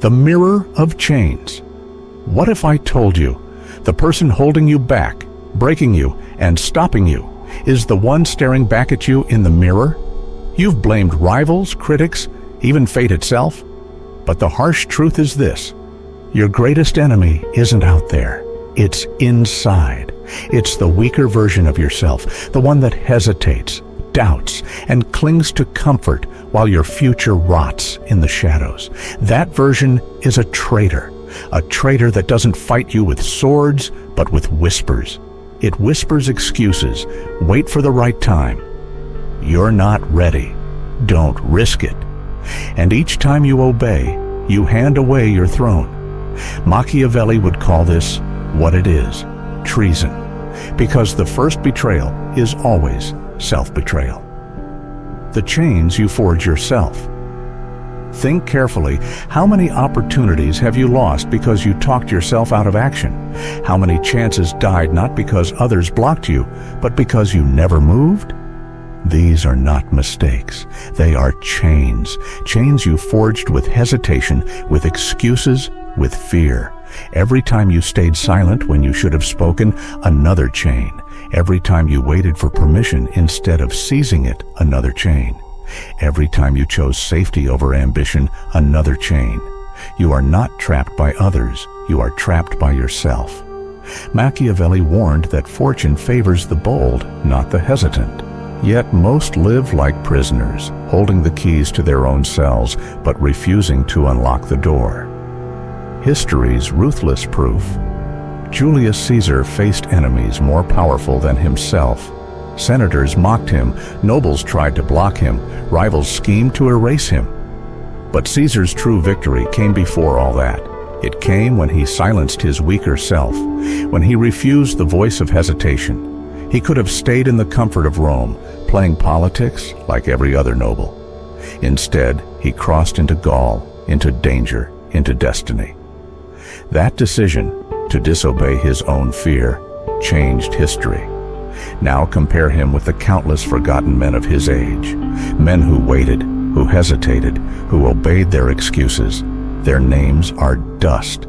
the mirror of chains. What if I told you the person holding you back, breaking you, and stopping you is the one staring back at you in the mirror? You've blamed rivals, critics, even fate itself. But the harsh truth is this: your greatest enemy isn't out there. It's inside. It's the weaker version of yourself, the one that hesitates, doubts, and clings to comfort while your future rots in the shadows. That version is a traitor that doesn't fight you with swords, but with whispers. It whispers excuses. Wait for the right time. You're not ready. Don't risk it. And each time you obey, you hand away your throne. Machiavelli would call this what it is: treason. Because the first betrayal is always self-betrayal. The chains you forge yourself. Think carefully. How many opportunities have you lost because you talked yourself out of action? How many chances died not because others blocked you, but because you never moved? These are not mistakes. They are chains. Chains you forged with hesitation, with excuses, with fear. Every time you stayed silent when you should have spoken, another chain. Every time you waited for permission instead of seizing it, another chain. Every time you chose safety over ambition, another chain. You are not trapped by others. You are trapped by yourself. Machiavelli warned that fortune favors the bold, not the hesitant. Yet most live like prisoners, holding the keys to their own cells, but refusing to unlock the door. History's ruthless proof. Julius Caesar faced enemies more powerful than himself. Senators mocked him, nobles tried to block him, rivals schemed to erase him. But Caesar's true victory came before all that. It came when he silenced his weaker self, when he refused the voice of hesitation. He could have stayed in the comfort of Rome, playing politics like every other noble. Instead, he crossed into Gaul, into danger, into destiny. That decision, to disobey his own fear, changed history. Now compare him with the countless forgotten men of his age. Men who waited, who hesitated, who obeyed their excuses. Their names are dust.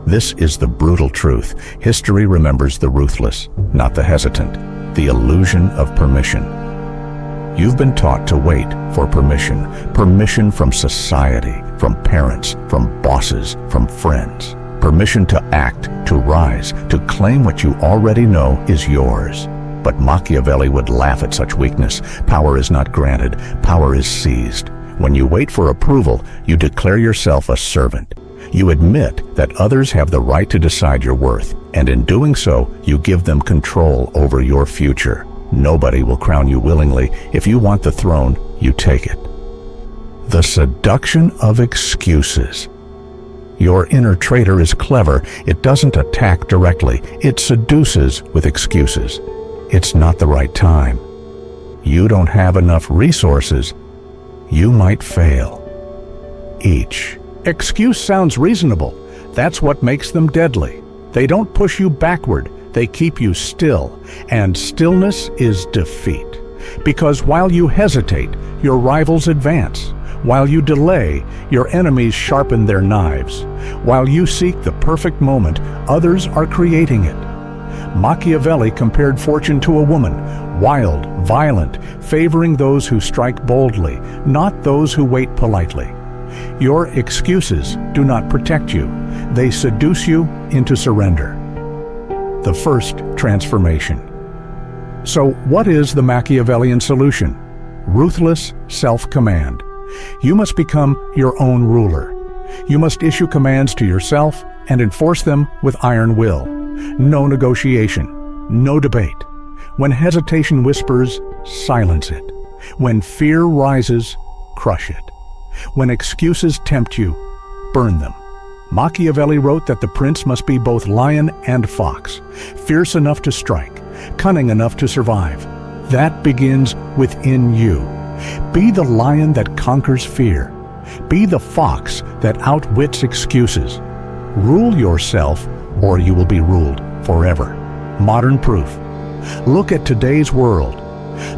This is the brutal truth. History remembers the ruthless, not the hesitant. The illusion of permission. You've been taught to wait for permission. Permission from society, from parents, from bosses, from friends. Permission to act, to rise, to claim what you already know is yours. But Machiavelli would laugh at such weakness. Power is not granted, power is seized. When you wait for approval, you declare yourself a servant. You admit that others have the right to decide your worth, and in doing so, you give them control over your future. Nobody will crown you willingly. If you want the throne, you take it. The seduction of excuses. Your inner traitor is clever. It doesn't attack directly. It seduces with excuses. It's not the right time. You don't have enough resources. You might fail. Each excuse sounds reasonable. That's what makes them deadly. They don't push you backward. They keep you still. And stillness is defeat. Because while you hesitate, your rivals advance. While you delay, your enemies sharpen their knives. While you seek the perfect moment, others are creating it. Machiavelli compared fortune to a woman, wild, violent, favoring those who strike boldly, not those who wait politely. Your excuses do not protect you. They seduce you into surrender. The first transformation. So what is the Machiavellian solution? Ruthless self-command. You must become your own ruler. You must issue commands to yourself and enforce them with iron will. No negotiation, no debate. When hesitation whispers, silence it. When fear rises, crush it. When excuses tempt you, burn them. Machiavelli wrote that the prince must be both lion and fox, fierce enough to strike, cunning enough to survive. That begins within you. Be the lion that conquers fear. Be the fox that outwits excuses. Rule yourself, or you will be ruled forever. Modern proof. Look at today's world.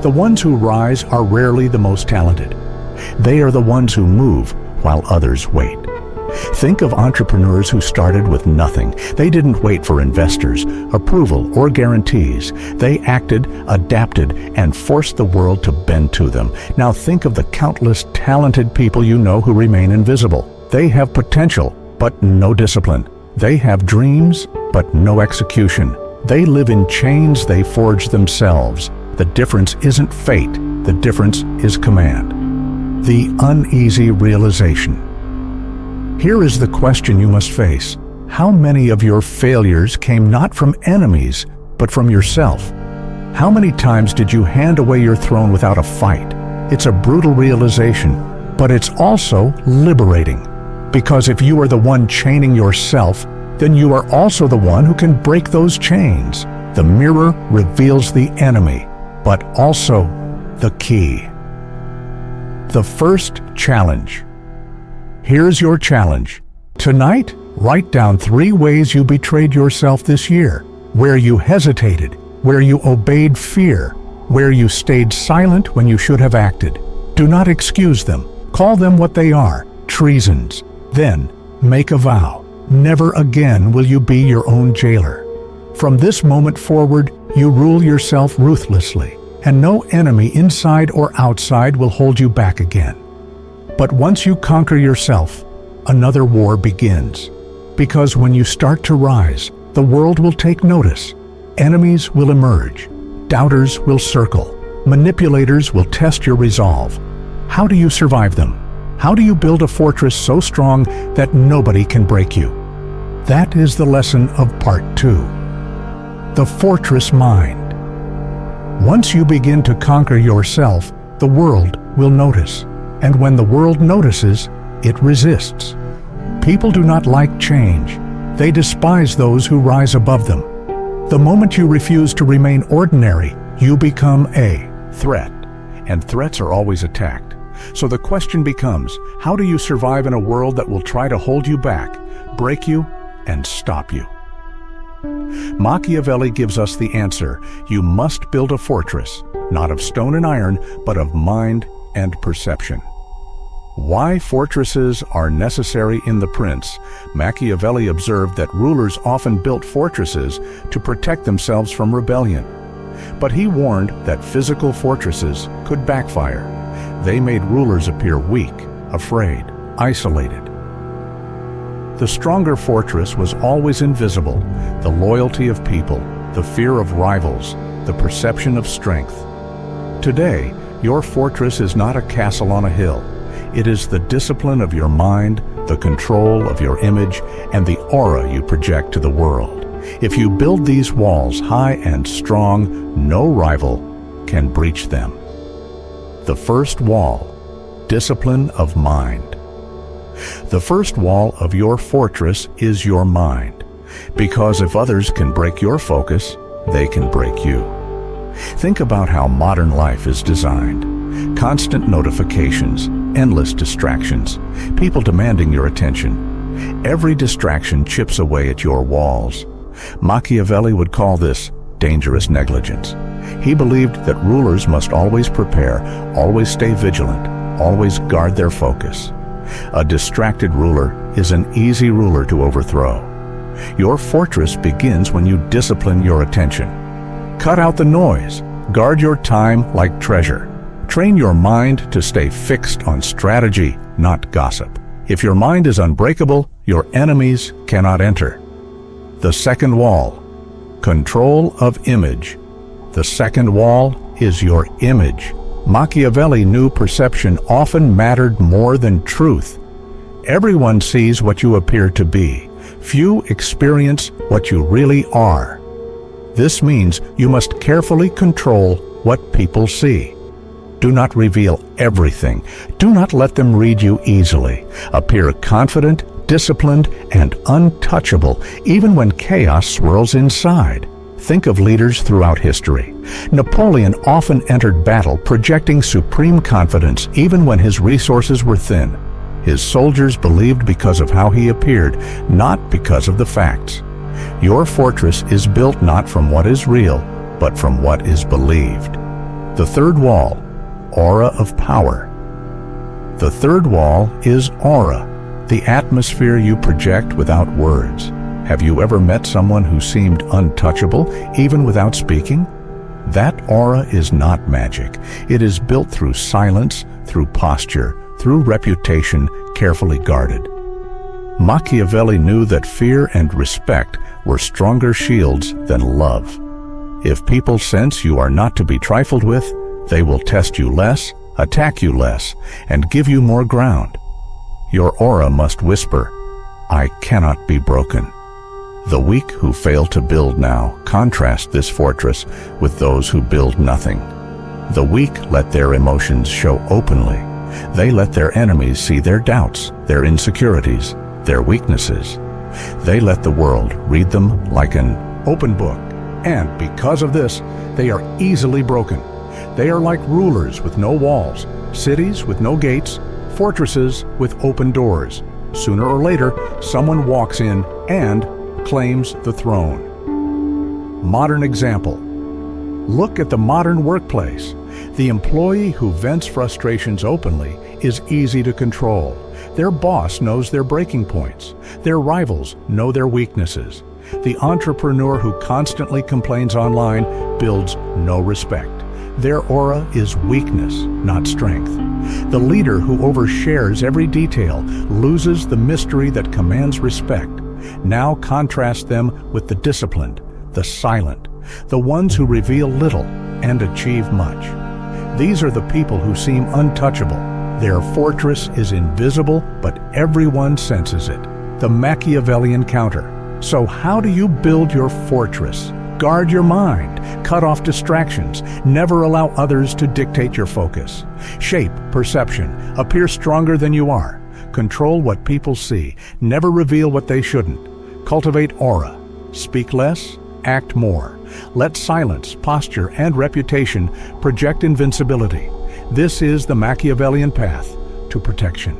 The ones who rise are rarely the most talented. They are the ones who move while others wait. Think of entrepreneurs who started with nothing. They didn't wait for investors, approval, or guarantees. They acted, adapted, and forced the world to bend to them. Now think of the countless talented people you know who remain invisible. They have potential, but no discipline. They have dreams, but no execution. They live in chains they forge themselves. The difference isn't fate. The difference is command. The uneasy realization. Here is the question you must face. How many of your failures came not from enemies, but from yourself? How many times did you hand away your throne without a fight? It's a brutal realization, but it's also liberating. Because if you are the one chaining yourself, then you are also the one who can break those chains. The mirror reveals the enemy, but also the key. The first challenge. Here's your challenge. Tonight, write down 3 ways you betrayed yourself this year, where you hesitated, where you obeyed fear, where you stayed silent when you should have acted. Do not excuse them. Call them what they are, treasons. Then, make a vow. Never again will you be your own jailer. From this moment forward, you rule yourself ruthlessly, and no enemy inside or outside will hold you back again. But once you conquer yourself, another war begins. Because when you start to rise, the world will take notice. Enemies will emerge. Doubters will circle. Manipulators will test your resolve. How do you survive them? How do you build a fortress so strong that nobody can break you? That is the lesson of part 2. The fortress mind. Once you begin to conquer yourself, the world will notice. And when the world notices, it resists. People do not like change. They despise those who rise above them. The moment you refuse to remain ordinary, you become a threat. And threats are always attacked. So the question becomes, how do you survive in a world that will try to hold you back, break you, and stop you? Machiavelli gives us the answer. You must build a fortress, not of stone and iron, but of mind and perception. Why fortresses are necessary in The Prince. Machiavelli observed that rulers often built fortresses to protect themselves from rebellion. But he warned that physical fortresses could backfire. They made rulers appear weak, afraid, isolated. The stronger fortress was always invisible, the loyalty of people, the fear of rivals, the perception of strength. Today, your fortress is not a castle on a hill. It is the discipline of your mind, the control of your image, and the aura you project to the world. If you build these walls high and strong, no rival can breach them. The first wall, discipline of mind. The first wall of your fortress is your mind, because if others can break your focus, they can break you. Think about how modern life is designed. Constant notifications, endless distractions, people demanding your attention. Every distraction chips away at your walls. Machiavelli would call this dangerous negligence. He believed that rulers must always prepare, always stay vigilant, always guard their focus. A distracted ruler is an easy ruler to overthrow. Your fortress begins when you discipline your attention. Cut out the noise. Guard your time like treasure. Train your mind to stay fixed on strategy, not gossip. If your mind is unbreakable, your enemies cannot enter. The second wall, control of image. The second wall is your image. Machiavelli knew perception often mattered more than truth. Everyone sees what you appear to be. Few experience what you really are. This means you must carefully control what people see. Do not reveal everything. Do not let them read you easily. Appear confident, disciplined, and untouchable, even when chaos swirls inside. Think of leaders throughout history. Napoleon often entered battle projecting supreme confidence even when his resources were thin. His soldiers believed because of how he appeared, not because of the facts. Your fortress is built not from what is real, but from what is believed. The third wall, aura of power. The third wall is aura, the atmosphere you project without words. Have you ever met someone who seemed untouchable, even without speaking? That aura is not magic. It is built through silence, through posture, through reputation carefully guarded. Machiavelli knew that fear and respect were stronger shields than love. If people sense you are not to be trifled with, they will test you less, attack you less, and give you more ground. Your aura must whisper, "I cannot be broken." The weak who fail to build now contrast this fortress with those who build nothing. The weak let their emotions show openly. They let their enemies see their doubts, their insecurities, their weaknesses. They let the world read them like an open book. And because of this, they are easily broken. They are like rulers with no walls, cities with no gates, fortresses with open doors. Sooner or later, someone walks in and claims the throne. Modern example. Look at the modern workplace. The employee who vents frustrations openly is easy to control. Their boss knows their breaking points. Their rivals know their weaknesses. The entrepreneur who constantly complains online builds no respect. Their aura is weakness, not strength. The leader who overshares every detail loses the mystery that commands respect. Now contrast them with the disciplined, the silent, the ones who reveal little and achieve much. These are the people who seem untouchable. Their fortress is invisible, but everyone senses it. The Machiavellian counter. So how do you build your fortress? Guard your mind, cut off distractions, never allow others to dictate your focus. Shape perception, appear stronger than you are. Control what people see, never reveal what they shouldn't. Cultivate aura, speak less, act more. Let silence, posture, and reputation project invincibility. This is the Machiavellian path to protection.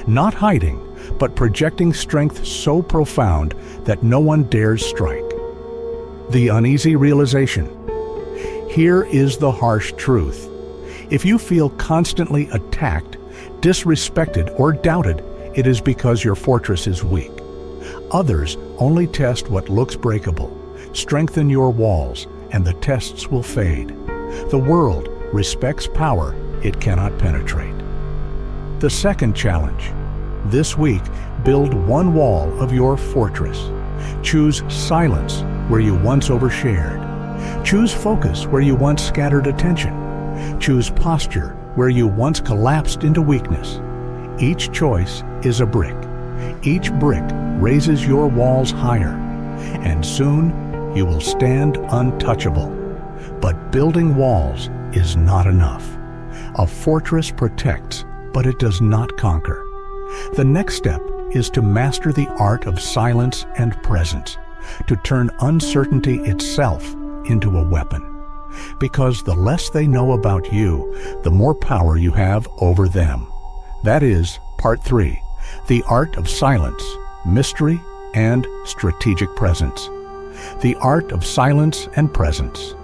Not hiding, but projecting strength so profound that no one dares strike. The uneasy realization. Here is the harsh truth. If you feel constantly attacked, disrespected, or doubted, it is because your fortress is weak. Others only test what looks breakable. Strengthen your walls, and the tests will fade. The world respects power it cannot penetrate. The second challenge. This week, build one wall of your fortress. Choose silence where you once overshared. Choose focus where you once scattered attention. Choose posture where you once collapsed into weakness. Each choice is a brick. Each brick raises your walls higher, and soon you will stand untouchable. But building walls is not enough. A fortress protects, but it does not conquer. The next step is to master the art of silence and presence, to turn uncertainty itself into a weapon. Because the less they know about you, the more power you have over them. That is part 3, the art of silence, mystery, and strategic presence. The art of silence and presence.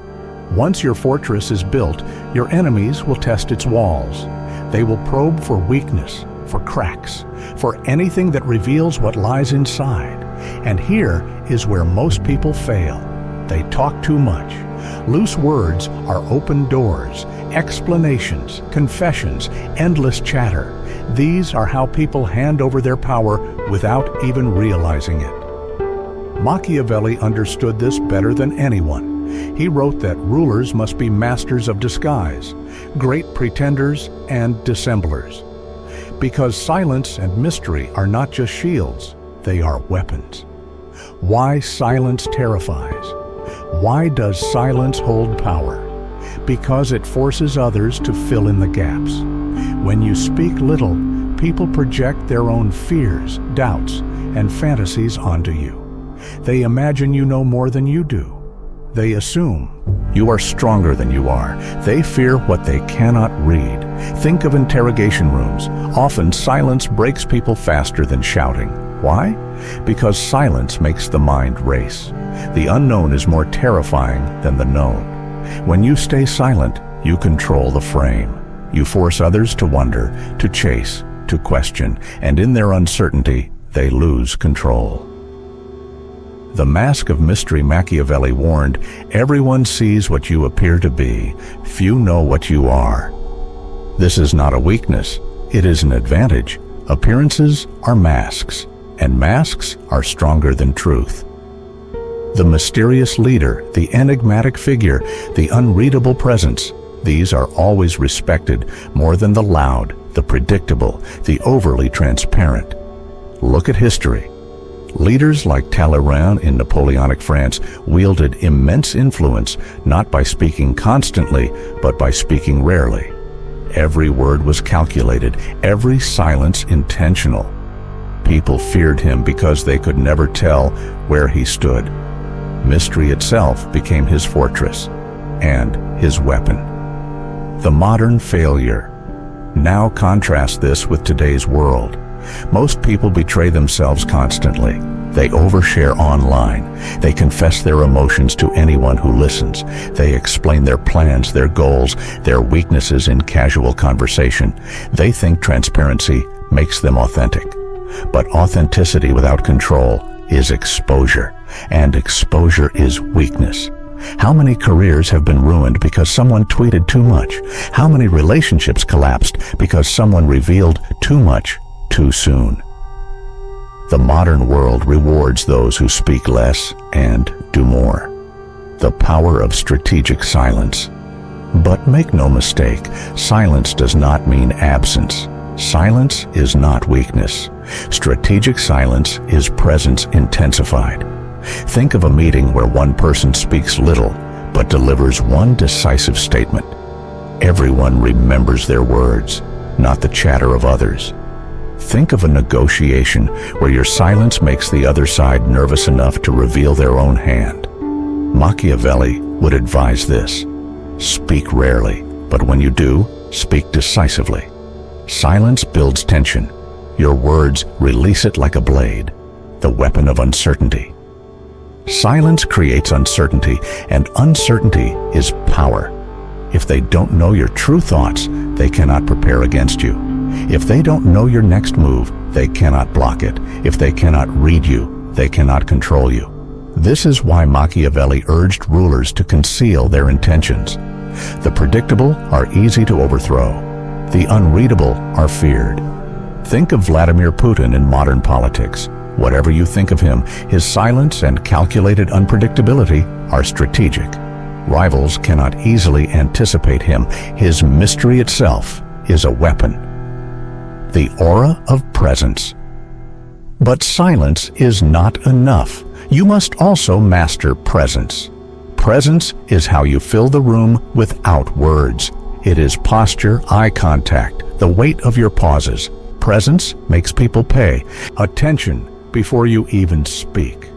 Once your fortress is built, your enemies will test its walls. They will probe for weakness, for cracks, for anything that reveals what lies inside. And here is where most people fail. They talk too much. Loose words are open doors, explanations, confessions, endless chatter. These are how people hand over their power without even realizing it. Machiavelli understood this better than anyone. He wrote that rulers must be masters of disguise, great pretenders and dissemblers. Because silence and mystery are not just shields, they are weapons. Why silence terrifies? Why does silence hold power? Because it forces others to fill in the gaps. When you speak little, people project their own fears, doubts, and fantasies onto you. They imagine you know more than you do. They assume you are stronger than you are. They fear what they cannot read. Think of interrogation rooms. Often silence breaks people faster than shouting. Why? Because silence makes the mind race. The unknown is more terrifying than the known. When you stay silent, you control the frame. You force others to wonder, to chase, to question, and in their uncertainty, they lose control. The Mask of Mystery Machiavelli warned, "Everyone sees what you appear to be. Few know what you are." This is not a weakness. It is an advantage. Appearances are masks, and masks are stronger than truth. The mysterious leader, the enigmatic figure, the unreadable presence, these are always respected more than the loud, the predictable, the overly transparent. Look at history. Leaders like Talleyrand in Napoleonic France wielded immense influence not by speaking constantly, but by speaking rarely. Every word was calculated, every silence intentional. People feared him because they could never tell where he stood. Mystery itself became his fortress and his weapon. The modern failure. Now contrast this with today's world. Most people betray themselves constantly. They overshare online. They confess their emotions to anyone who listens. They explain their plans, their goals, their weaknesses in casual conversation. They think transparency makes them authentic. But authenticity without control is exposure, and exposure is weakness. How many careers have been ruined because someone tweeted too much? How many relationships collapsed because someone revealed too much too soon? The modern world rewards those who speak less and do more. The power of strategic silence. But make no mistake, silence does not mean absence. Silence is not weakness. Strategic silence is presence intensified. Think of a meeting where one person speaks little, but delivers one decisive statement. Everyone remembers their words, not the chatter of others. Think of a negotiation where your silence makes the other side nervous enough to reveal their own hand. Machiavelli would advise this. Speak rarely, but when you do, speak decisively. Silence builds tension. Your words release it like a blade, the weapon of uncertainty. Silence creates uncertainty, and uncertainty is power. If they don't know your true thoughts, they cannot prepare against you. If they don't know your next move, they cannot block it. If they cannot read you, they cannot control you. This is why Machiavelli urged rulers to conceal their intentions. The predictable are easy to overthrow. The unreadable are feared. Think of Vladimir Putin in modern politics. Whatever you think of him, his silence and calculated unpredictability are strategic. Rivals cannot easily anticipate him. His mystery itself is a weapon. The aura of presence. But silence is not enough. You must also master presence. Presence is how you fill the room without words. It is posture, eye contact, the weight of your pauses. Presence makes people pay attention before you even speak.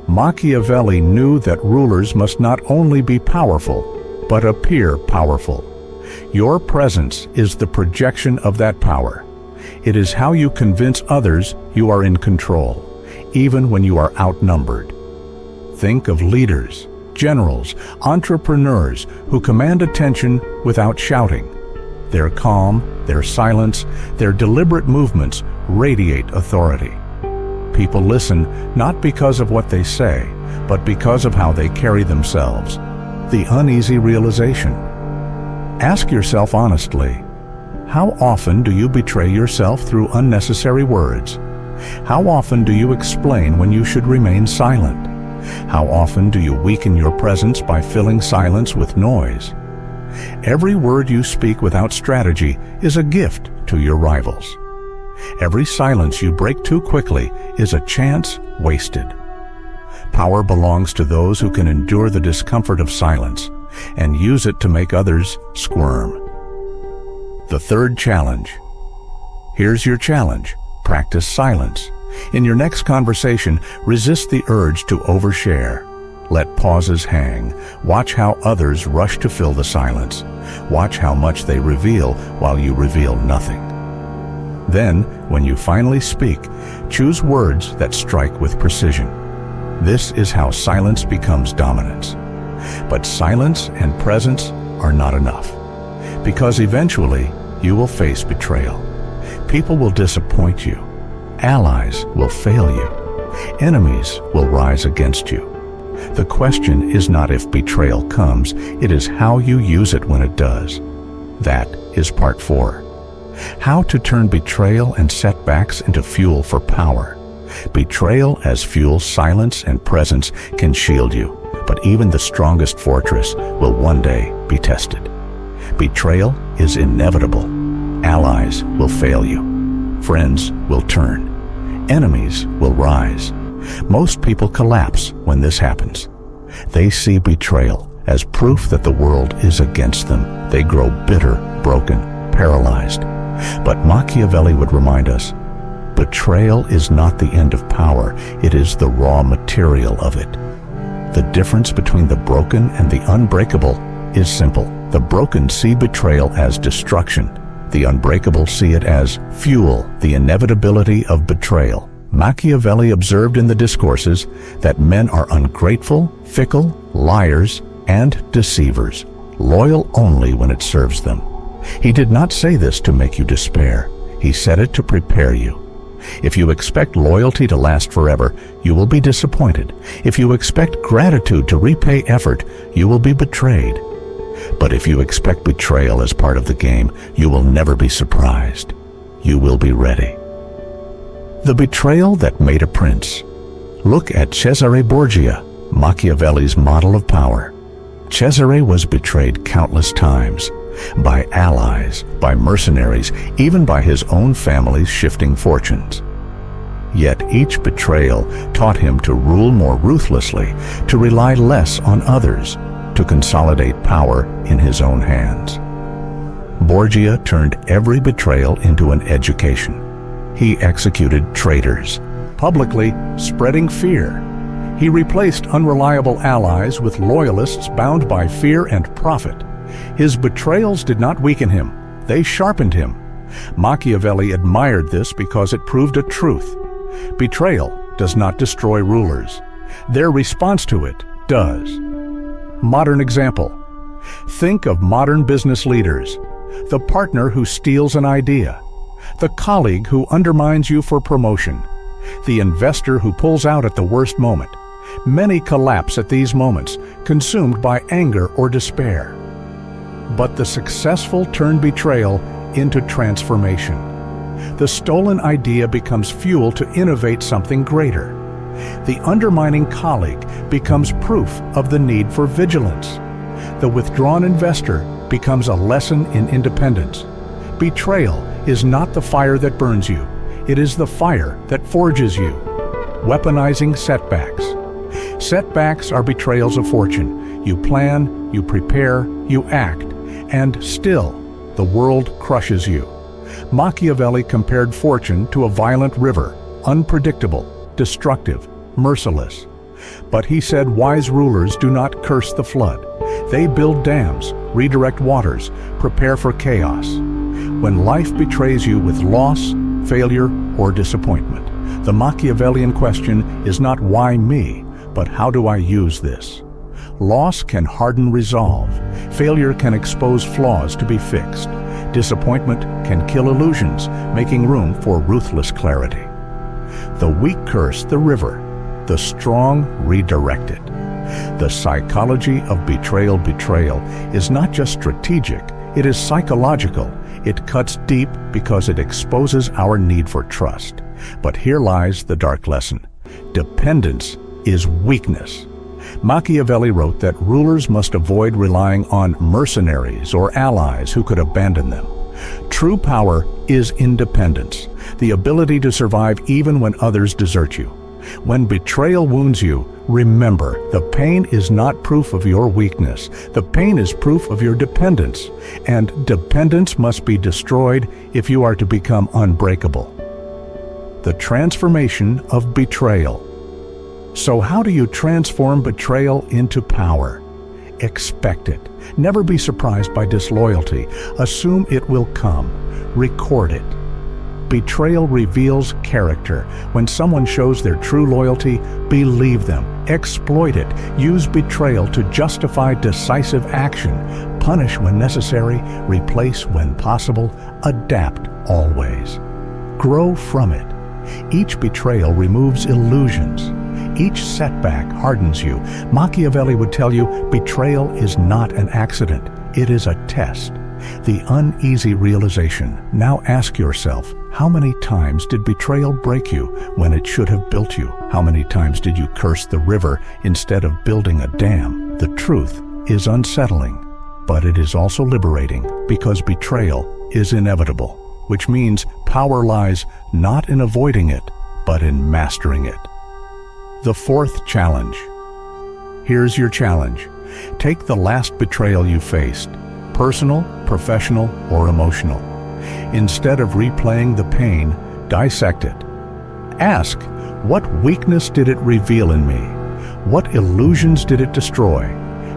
Machiavelli knew that rulers must not only be powerful, but appear powerful. Your presence is the projection of that power. It is how you convince others you are in control, even when you are outnumbered. Think of leaders, generals, entrepreneurs who command attention without shouting. Their calm, their silence, their deliberate movements radiate authority. People listen not because of what they say, but because of how they carry themselves. The uneasy realization. Ask yourself honestly, how often do you betray yourself through unnecessary words? How often do you explain when you should remain silent? How often do you weaken your presence by filling silence with noise? Every word you speak without strategy is a gift to your rivals. Every silence you break too quickly is a chance wasted. Power belongs to those who can endure the discomfort of silence and use it to make others squirm. The third challenge. Here's your challenge. Practice silence. In your next conversation, resist the urge to overshare. Let pauses hang. Watch how others rush to fill the silence. Watch how much they reveal while you reveal nothing. Then, when you finally speak, choose words that strike with precision. This is how silence becomes dominance. But silence and presence are not enough, because eventually you will face betrayal. People will disappoint you. Allies will fail you. Enemies will rise against you. The question is not if betrayal comes, it is how you use it when it does. That is part 4. How to turn betrayal and setbacks into fuel for power. Betrayal as fuel, silence, and presence can shield you, but even the strongest fortress will one day be tested. Betrayal is inevitable. Allies will fail you. Friends will turn. Enemies will rise. Most people collapse when this happens. They see betrayal as proof that the world is against them. They grow bitter, broken, paralyzed. But Machiavelli would remind us, betrayal is not the end of power, it is the raw material of it. The difference between the broken and the unbreakable is simple. The broken see betrayal as destruction. The unbreakable see it as fuel, the inevitability of betrayal. Machiavelli observed in the discourses that men are ungrateful, fickle, liars, and deceivers, loyal only when it serves them. He did not say this to make you despair. He said it to prepare you. If you expect loyalty to last forever, you will be disappointed. If you expect gratitude to repay effort, you will be betrayed. But if you expect betrayal as part of the game, you will never be surprised. You will be ready. The betrayal that made a prince. Look at Cesare Borgia, Machiavelli's model of power. Cesare was betrayed countless times, by allies, by mercenaries, even by his own family's shifting fortunes. Yet each betrayal taught him to rule more ruthlessly, to rely less on others, to consolidate power in his own hands. Borgia turned every betrayal into an education. He executed traitors, publicly spreading fear. He replaced unreliable allies with loyalists bound by fear and profit. His betrayals did not weaken him, they sharpened him. Machiavelli admired this because it proved a truth. Betrayal does not destroy rulers. Their response to it does. Modern example. Think of modern business leaders. The partner who steals an idea. The colleague who undermines you for promotion. The investor who pulls out at the worst moment. Many collapse at these moments, consumed by anger or despair. But the successful turn betrayal into transformation. The stolen idea becomes fuel to innovate something greater. The undermining colleague becomes proof of the need for vigilance. The withdrawn investor becomes a lesson in independence. Betrayal is not the fire that burns you, it is the fire that forges you. Weaponizing setbacks. Setbacks are betrayals of fortune. You plan, you prepare, you act, and still the world crushes you. Machiavelli compared fortune to a violent river, unpredictable, destructive, merciless. But he said wise rulers do not curse the flood. They build dams, redirect waters, prepare for chaos. When life betrays you with loss, failure, or disappointment, the Machiavellian question is not why me, but how do I use this? Loss can harden resolve. Failure can expose flaws to be fixed. Disappointment can kill illusions, making room for ruthless clarity. The weak curse the river, the strong redirect it. The psychology of betrayal is not just strategic, it is psychological. It cuts deep because it exposes our need for trust. But here lies the dark lesson. Dependence is weakness. Machiavelli wrote that rulers must avoid relying on mercenaries or allies who could abandon them. True power is independence, the ability to survive even when others desert you. When betrayal wounds you, remember, the pain is not proof of your weakness. The pain is proof of your dependence, and dependence must be destroyed if you are to become unbreakable. The transformation of betrayal. So how do you transform betrayal into power? Expect it. Never be surprised by disloyalty. Assume it will come. Record it. Betrayal reveals character. When someone shows their true loyalty, believe them. Exploit it. Use betrayal to justify decisive action. Punish when necessary. Replace when possible. Adapt always. Grow from it. Each betrayal removes illusions. Each setback hardens you. Machiavelli would tell you, betrayal is not an accident. It is a test. The uneasy realization. Now ask yourself, how many times did betrayal break you when it should have built you? How many times did you curse the river instead of building a dam? The truth is unsettling, but it is also liberating because betrayal is inevitable, which means power lies not in avoiding it, but in mastering it. The fourth challenge. Here's your challenge. Take the last betrayal you faced, personal, professional, or emotional. Instead of replaying the pain, dissect it. Ask, what weakness did it reveal in me? What illusions did it destroy?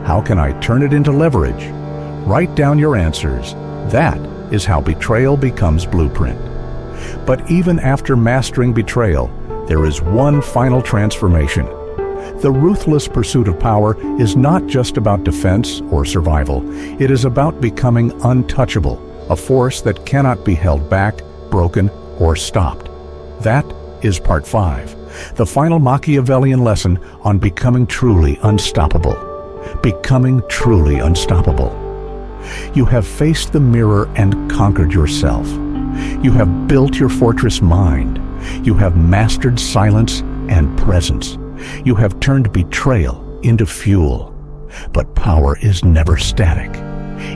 How can I turn it into leverage? Write down your answers. That is how betrayal becomes blueprint. But even after mastering betrayal, there is one final transformation. The ruthless pursuit of power is not just about defense or survival. It is about becoming untouchable, a force that cannot be held back, broken, or stopped. That is part 5, the final Machiavellian lesson on becoming truly unstoppable. Becoming truly unstoppable. You have faced the mirror and conquered yourself. You have built your fortress mind. You have mastered silence and presence. You have turned betrayal into fuel. But power is never static.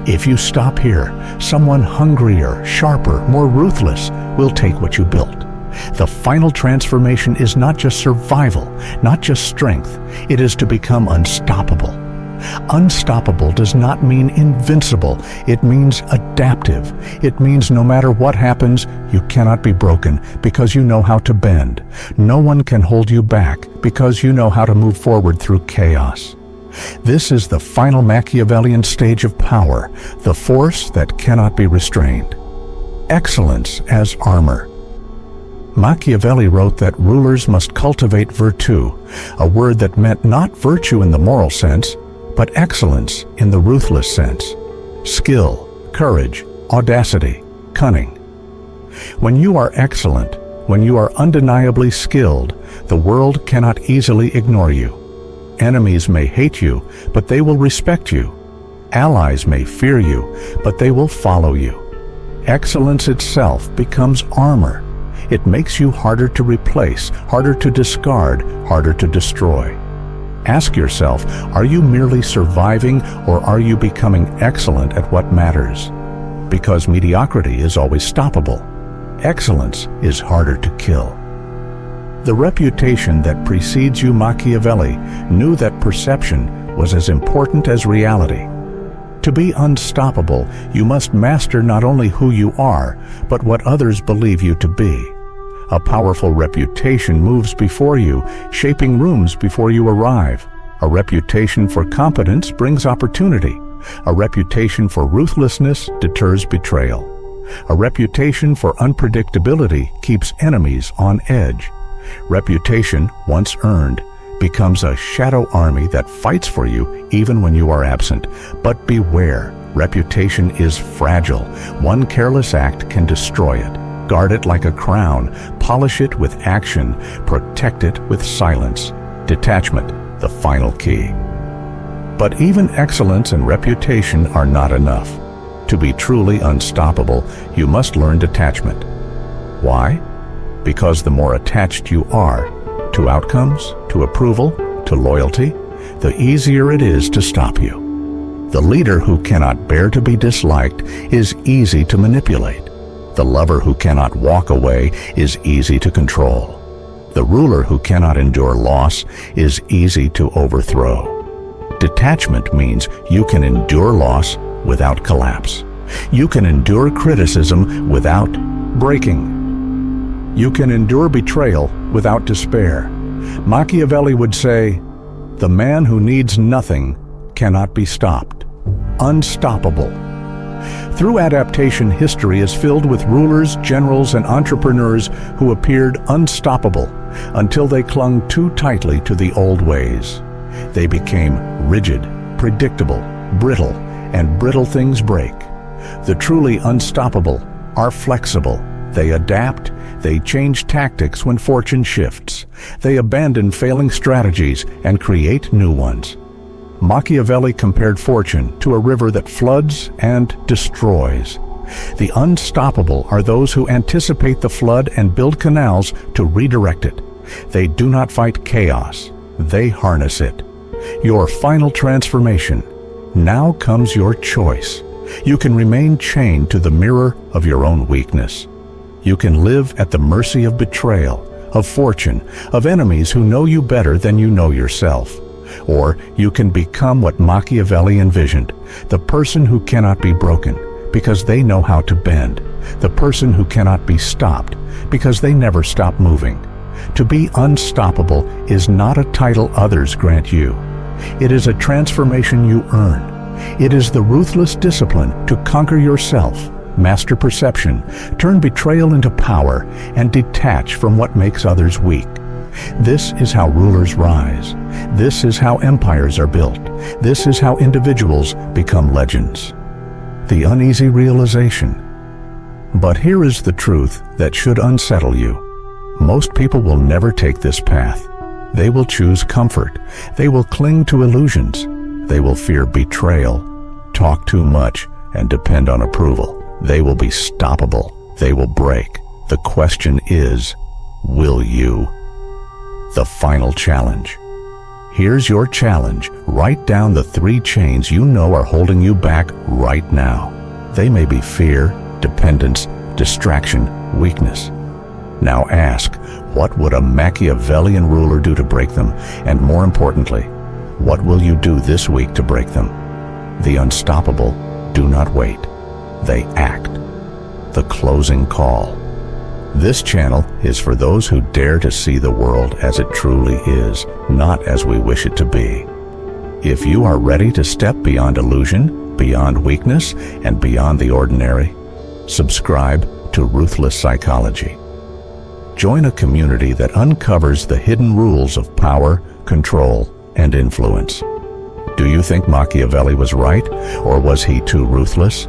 If you stop here, someone hungrier, sharper, more ruthless will take what you built. The final transformation is not just survival, not just strength. It is to become unstoppable. Unstoppable does not mean invincible. It means adaptive. It means no matter what happens, you cannot be broken because you know how to bend. No one can hold you back because you know how to move forward through chaos. This is the final Machiavellian stage of power, the force that cannot be restrained. Excellence as armor. Machiavelli wrote that rulers must cultivate virtù, a word that meant not virtue in the moral sense, but excellence in the ruthless sense. Skill, courage, audacity, cunning. When you are excellent, when you are undeniably skilled, the world cannot easily ignore you. Enemies may hate you, but they will respect you. Allies may fear you, but they will follow you. Excellence itself becomes armor. It makes you harder to replace, harder to discard, harder to destroy. Ask yourself, are you merely surviving or are you becoming excellent at what matters? Because mediocrity is always stoppable. Excellence is harder to kill. The reputation that precedes you, Machiavelli, knew that perception was as important as reality. To be unstoppable, you must master not only who you are, but what others believe you to be. A powerful reputation moves before you, shaping rooms before you arrive. A reputation for competence brings opportunity. A reputation for ruthlessness deters betrayal. A reputation for unpredictability keeps enemies on edge. Reputation, once earned, becomes a shadow army that fights for you even when you are absent. But beware, reputation is fragile. One careless act can destroy it. Guard it like a crown, polish it with action, protect it with silence. Detachment, the final key. But even excellence and reputation are not enough. To be truly unstoppable, you must learn detachment. Why? Because the more attached you are to outcomes, to approval, to loyalty, the easier it is to stop you. The leader who cannot bear to be disliked is easy to manipulate. The lover who cannot walk away is easy to control. The ruler who cannot endure loss is easy to overthrow. Detachment means you can endure loss without collapse. You can endure criticism without breaking. You can endure betrayal without despair. Machiavelli would say, "The man who needs nothing cannot be stopped." Unstoppable. Through adaptation, history is filled with rulers, generals, and entrepreneurs who appeared unstoppable until they clung too tightly to the old ways. They became rigid, predictable, brittle, and brittle things break. The truly unstoppable are flexible. They adapt, They change tactics when fortune shifts. They abandon failing strategies and create new ones. Machiavelli compared fortune to a river that floods and destroys. The unstoppable are those who anticipate the flood and build canals to redirect it. They do not fight chaos, they harness it. Your final transformation. Now comes your choice. You can remain chained to the mirror of your own weakness. You can live at the mercy of betrayal, of fortune, of enemies who know you better than you know yourself. Or you can become what Machiavelli envisioned, the person who cannot be broken because they know how to bend, the person who cannot be stopped because they never stop moving. To be unstoppable is not a title others grant you. It is a transformation you earn. It is the ruthless discipline to conquer yourself, master perception, turn betrayal into power, and detach from what makes others weak. This is how rulers rise. This is how empires are built. This is how individuals become legends. The uneasy realization. But here is the truth that should unsettle you. Most people will never take this path. They will choose comfort. They will cling to illusions. They will fear betrayal, talk too much, and depend on approval. They will be stoppable. They will break. The question is, will you? The final challenge. Here's your challenge. Write down the 3 chains you know are holding you back right now. They may be fear, dependence, distraction, weakness. Now ask, what would a Machiavellian ruler do to break them? And more importantly, what will you do this week to break them? The unstoppable do not wait. They act. The closing call. This channel is for those who dare to see the world as it truly is, not as we wish it to be. If you are ready to step beyond illusion, beyond weakness, and beyond the ordinary, subscribe to Ruthless Psychology. Join a community that uncovers the hidden rules of power, control, and influence. Do you think Machiavelli was right, or was he too ruthless?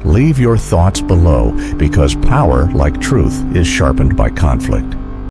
Leave your thoughts below, because power, like truth, is sharpened by conflict.